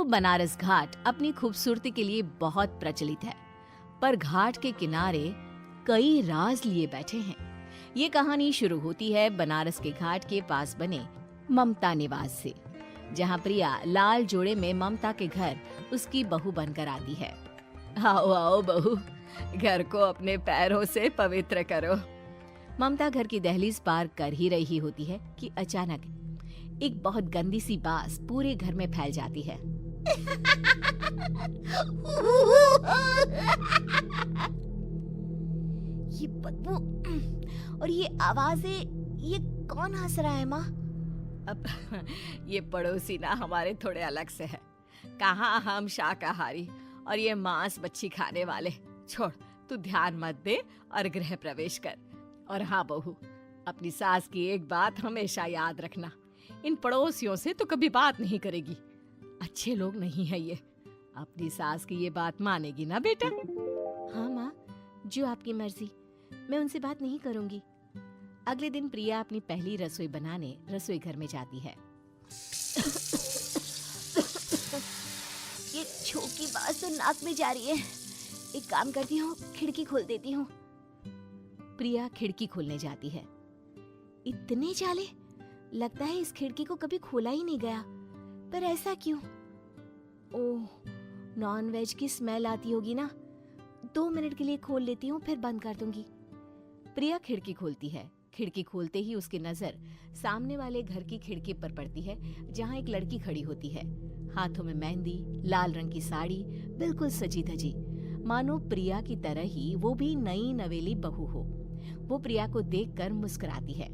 बनारस घाट अपनी खूबसूरती के लिए बहुत प्रचलित है, पर घाट के किनारे कई राज लिए बैठे हैं। ये कहानी शुरू होती है बनारस के घाट के पास बने ममता निवास से, जहाँ प्रिया लाल जोड़े में ममता के घर उसकी बहू बनकर आती है। आओ आओ बहू, घर को अपने पैरों से पवित्र करो। ममता घर की दहलीज पार कर ही रही होती है कि अचानक एक बहुत गंदी सी बास पूरे घर में फैल जाती है। ये बदबू और ये आवाजें, ये कौन हंस रहा है माँ? अब ये पड़ोसी ना हमारे थोड़े अलग से है। कहाँ हम शाकाहारी और ये मांस मच्छी खाने वाले। छोड़, तू ध्यान मत दे और गृह प्रवेश कर। और हाँ बहू, अपनी सास की एक बात हमेशा याद रखना, इन पड़ोसियों से तो कभी बात नहीं करेगी। अच्छे लोग नहीं है ये। अपनी सास की ये बात मानेगी ना बेटा? हाँ माँ, जो आपकी मर्जी, मैं उनसे बात नहीं करूंगी। अगले दिन प्रिया अपनी पहली रसोई बनाने रसोई घर में जाती है। ये छोकी बात तो नाक में जा रही है। एक काम करती हूँ, खिड़की खोल देती हूँ। प्रिया खिड़की खोलने जाती है। इतने जाले, लगता है इस खिड़की को कभी खोला ही नहीं गया। पर ऐसा क्यों? ओह, नॉन वेज की स्मेल आती होगी ना। 2 मिनट के लिए खोल लेती हूँ, फिर बंद कर दूंगी। प्रिया खिड़की खोलती है। खिड़की खोलते ही उसकी नजर सामने वाले घर की खिड़की पर पड़ती है, जहाँ एक लड़की खड़ी होती है, हाथों में मेहंदी, लाल रंग की साड़ी, बिल्कुल सजी धजी, मानो प्रिया की तरह ही वो भी नई नवेली बहू हो। वो प्रिया को देखकर मुस्कुराती है।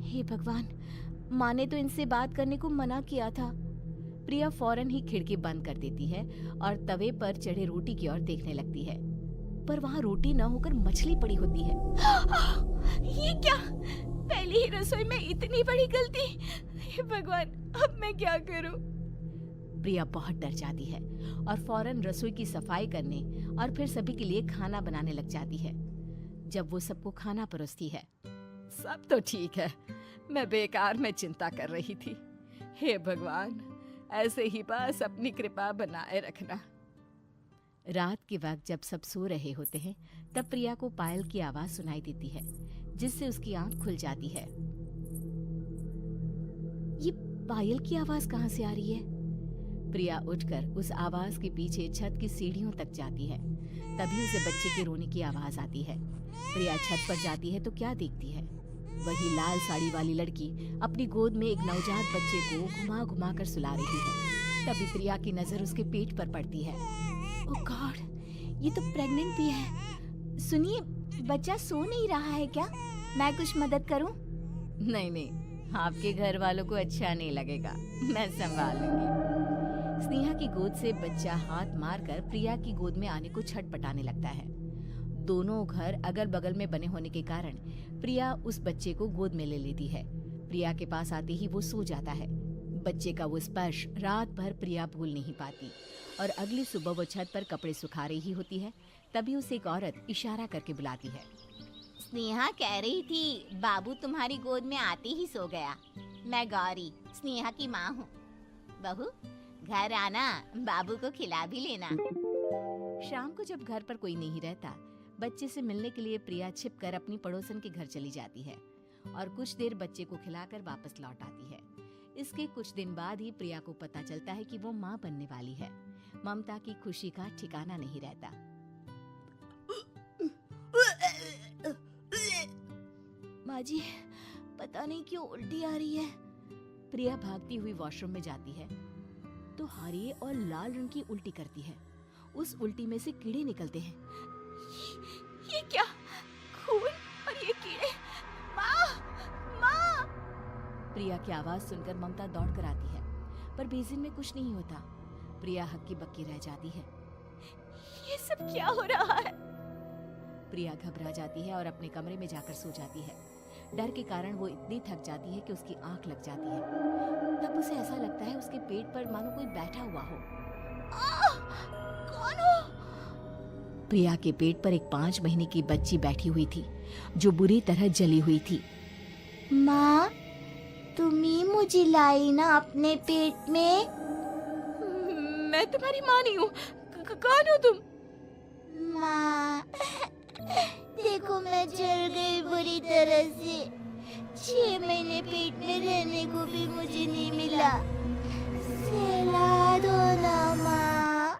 हे भगवान, माँ ने तो इनसे बात करने को मना किया था। प्रिया फौरन ही खिड़की बंद कर देती है और तवे पर चढ़े रोटी की ओर देखने लगती है, पर वहाँ रोटी न होकर मछली पड़ी होती है। ये क्या? पहली ही रसोई में इतनी बड़ी गलती। हे भगवान, अब मैं क्या करूं? प्रिया बहुत डर जाती है और फौरन रसोई की सफाई करने और फिर सभी के लिए खाना बनाने लग जाती है। जब वो सबको खाना परोसती है, सब तो ठीक है, मैं बेकार में चिंता कर रही थी। हे भगवान, ऐसे ही बस अपनी कृपा बनाए रखना। रात के वक्त जब सब सो रहे होते हैं, तब प्रिया को पायल की आवाज सुनाई देती है, जिससे उसकी आंख खुल जाती है। ये पायल की आवाज कहाँ से आ रही है? प्रिया उठकर उस आवाज के पीछे छत की सीढ़ियों तक जाती है। तभी उसे बच्चे के रोने की आवाज आती है। प्रिया छत पर जाती है तो क्या देखती है? वही लाल साड़ी वाली लड़की अपनी गोद में एक नवजात बच्चे को घुमा घुमा कर सुला रही है। तभी प्रिया की नजर उसके पेट पर पड़ती है। ओह गॉड, ये तो प्रेग्नेंट भी है। सुनिए, बच्चा सो नहीं रहा है क्या? मैं कुछ मदद करूं? नहीं नहीं, आपके घर वालों को अच्छा नहीं लगेगा, मैं संभाल लूंगी। स्नेहा की गोद से बच्चा हाथ मारकर प्रिया की गोद में आने को छटपटाने लगता है। दोनों घर अगल बगल में बने होने के कारण प्रिया उस बच्चे को गोद में ले लेती है। प्रिया के पास आते ही वो सो जाता है। बच्चे का वो स्पर्श रात भर प्रिया भूल नहीं पाती और अगली सुबह वो छत पर कपड़े सुखा रही होती है। तभी उसे एक औरत इशारा करके बुलाती है। स्नेहा कह रही थी बाबू तुम्हारी गोद में आते ही सो गया। मैं गौरी, स्नेहा की माँ हूँ। बहू, घर आना, बाबू को खिला भी लेना। शाम को जब घर पर कोई नहीं रहता, बच्चे से मिलने के लिए प्रिया छिपकर अपनी पड़ोसन के घर चली जाती है और कुछ देर बच्चे को खिलाकर वापस लौट आती है। इसके कुछ दिन बाद ही प्रिया को पता चलता है कि वो माँ बनने वाली है। ममता की खुशी का ठिकाना नहीं रहता। माँ जी, पता नहीं क्यों उल्टी आ रही है। प्रिया भागती हुई वॉशरूम में जाती है तो हरे और लाल रंग की उल्टी करती है। उस उल्टी में से कीड़े निकलते हैं। ये क्या? खून और ये कीड़े! माँ! माँ! प्रिया की आवाज सुनकर ममता दौड़ कर आती है, पर बेसिन में कुछ नहीं होता। प्रिया हक्की बक्की रह जाती है। ये सब क्या हो रहा है? प्रिया घबरा जाती है और अपने कमरे में जाकर सो जाती है। डर के कारण वो इतनी थक जाती है कि उसकी आंख लग जाती है। तब उसे ऐसा लगता है उसके पेट पर मानो कोई बैठा हुआ हो। कौन हो? प्रिया के पेट पर एक 5 महीने की बच्ची बैठी हुई थी, जो बुरी तरह जली हुई थी। माँ, तुम ही मुझे लाई ना अपने पेट में? मैं तुम्हारी माँ नहीं हूँ। कौन हो तुम? माँ, देखो मैं जल गई बुरी तरह से। 6 महीने पेट में रहने को भी मुझे नहीं मिला। सहला दो ना माँ।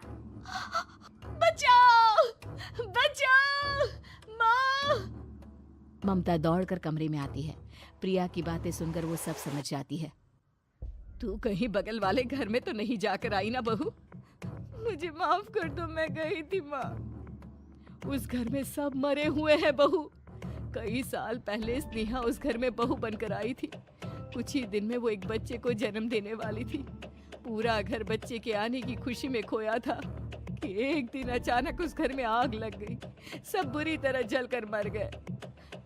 बचाओ, बचाओ, माँ! ममता दौड़कर कमरे में आती है। प्रिया की बातें सुनकर वो सब समझ जाती है। तू कहीं बगल वाले घर में तो नहीं जाकर आई ना बहू? मुझे माफ कर दो, मैं गई थी माँ। उस घर में सब मरे हुए हैं बहू। कई साल पहले स्नेहा उस घर में बहू बनकर आई थी। कुछ ही दिन में वो एक बच्चे को जन्म देने वाली थी। पूरा घर बच्चे के आने की खुशी में खोया था कि एक दिन अचानक उस घर में आग लग गई। सब बुरी तरह जलकर मर गए।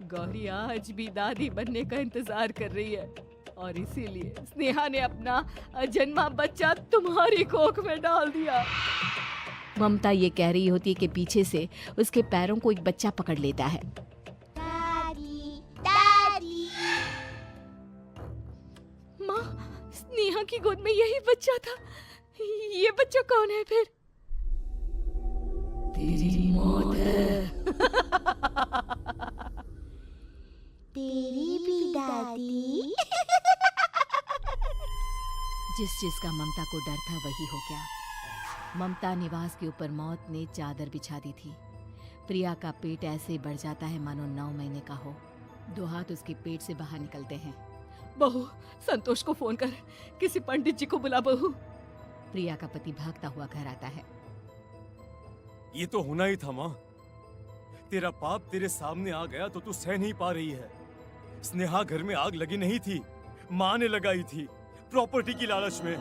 गौरी आज भी दादी बनने का इंतजार कर रही है और इसीलिए स्नेहा ने अपना अजन्मा बच्चा तुम्हारी कोख में डाल दिया। ममता ये कह रही होती है कि पीछे से उसके पैरों को एक बच्चा पकड़ लेता है। दादी, दादी। माँ, स्नेहा की गोद में यही बच्चा था। ये बच्चा कौन है फिर? तेरी मौत है। तेरी भी दादी। जिस चीज का ममता को डर था वही हो गया। ममता निवास के ऊपर मौत ने चादर बिछा दी थी। प्रिया का पेट ऐसे बढ़ जाता है मानो 9 महीने का हो। 2 हाथ उसके पेट से बाहर निकलते हैं। बहू, संतोष को फोन कर, किसी पंडित जी को बुला बहू। प्रिया का पति भागता हुआ घर आता है। ये तो होना ही था माँ। तेरा पाप तेरे सामने आ गया तो तू सह नहीं पा रही है। स्नेहा घर में आग लगी नहीं थी, माँ ने लगाई थी, प्रॉपर्टी की लालच में।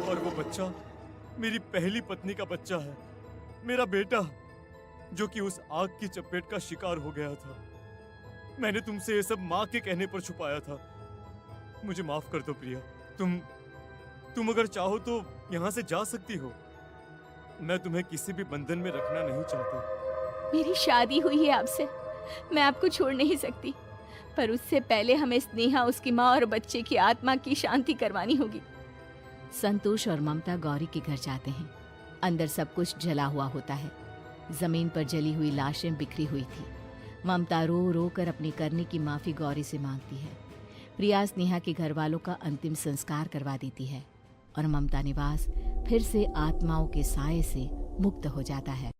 और वो बच्चा मेरी पहली पत्नी का बच्चा है, मेरा बेटा, जो कि उस आग की चपेट का शिकार हो गया था। मैंने तुमसे ये सब माँ के कहने पर छुपाया था। मुझे माफ कर दो प्रिया। तुम अगर चाहो तो यहाँ से जा सकती हो। मैं तुम्हें किसी भी बंधन में रखना नहीं चाहता। मेरी शादी हुई है आपसे, मैं आपको छोड़ नहीं सकती, पर उससे पहले हमें स्नेहा, उसकी माँ और बच्चे की आत्मा की शांति करवानी होगी। संतोष और ममता गौरी के घर जाते हैं। अंदर सब कुछ जला हुआ होता है। जमीन पर जली हुई लाशें बिखरी हुई थी। ममता रो रो कर अपने करने की माफी गौरी से मांगती है। प्रिया स्नेहा के घर वालों का अंतिम संस्कार करवा देती है और ममता निवास फिर से आत्माओं के साए से मुक्त हो जाता है।